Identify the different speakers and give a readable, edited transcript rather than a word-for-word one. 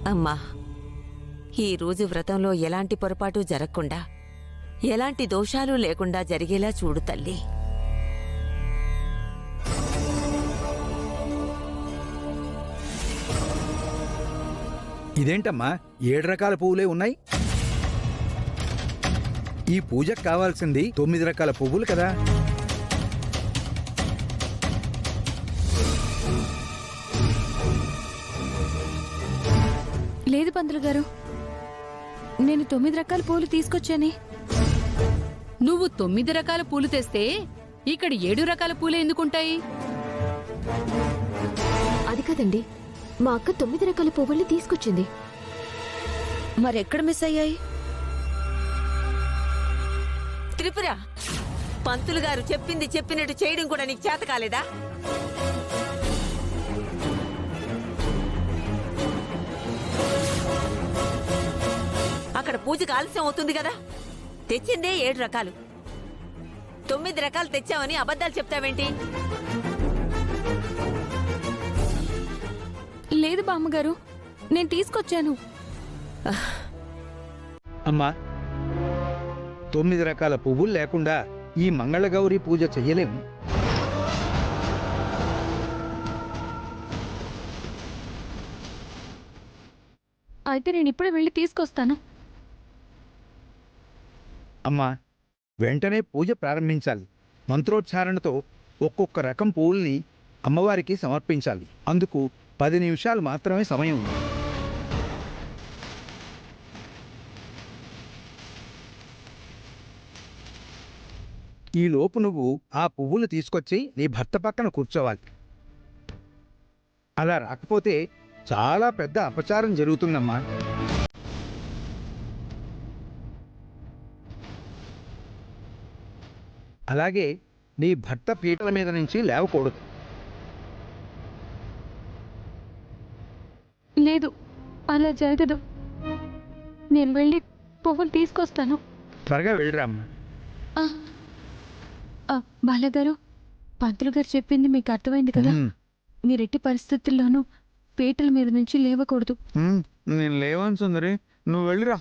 Speaker 1: అమ్మా, ఈరోజు వ్రతంలో ఎలాంటి పొరపాటు జరగకుండా, ఎలాంటి దోషాలు లేకుండా జరిగేలా చూడు తల్లి.
Speaker 2: ఇదేంటమ్మా 7 రకాల పువ్వులే ఉన్నాయి? ఈ పూజకు కావాల్సింది 9 రకాల పువ్వులు కదా.
Speaker 3: లేదు పంతులు గారు, నేను 9 రకాల పూలు తీసుకొచ్చానే.
Speaker 4: నువ్వు 9 రకాల పూలు తెస్తే ఇక్కడ 7 రకాల పూలే ఎందుకుంటాయి?
Speaker 5: అది కాదండి, మా అక్క 9 రకాల పువ్వుల్ని తీసుకొచ్చింది.
Speaker 3: మరెక్కడ మిస్ అయ్యాయి?
Speaker 1: త్రిపుర, పంతులు గారు చెప్పింది చెప్పినట్టు చేయడం కూడా నీకు చేత కాలేదా? అక్కడ పూజకు ఆలస్యం అవుతుంది కదా. తెచ్చిందే 7 రకాలు, 9 రకాలు తెచ్చావని అబద్ధాలు చెప్తావేంటి?
Speaker 3: లేదు బామ్మగారు, నేను తీసుకొచ్చాను.
Speaker 2: అమ్మా, 9 రకాల పువ్వులు లేకుండా ఈ మంగళగౌరి పూజ చెయ్యలేము.
Speaker 3: అయితే నేను ఇప్పుడే వెళ్ళి తీసుకొస్తాను.
Speaker 2: అమ్మా, వెంటనే పూజ ప్రారంభించాలి. మంత్రోచ్చారణతో ఒక్కొక్క రకం పువ్వుల్ని అమ్మవారికి సమర్పించాలి. అందుకు 10 నిమిషాలు మాత్రమే సమయం ఉంది. ఈ లోపు నువ్వు ఆ పువ్వులు తీసుకొచ్చి నీ భర్త పక్కన కూర్చోవాలి. అలా రాకపోతే చాలా పెద్ద అపచారం జరుగుతుందమ్మా. అలాగే నీ భర్త పీటల మీద నుంచి లేవకూడదు.
Speaker 3: లేదు, అలా జరగదు. నేను వెళ్ళి పువ్వులు తీసుకొస్తాను.
Speaker 2: త్వరగా వెళ్ళిరామ్మా.
Speaker 3: బాలగారు, పంతులు గారు చెప్పింది మీకు అర్థమైంది కదా. మీరు ఎట్టి పరిస్థితుల్లోనూ పీటల మీద నుంచి లేవకూడదు.
Speaker 2: నేను లేవను సుందరి, నువ్వు వెళ్ళిరా.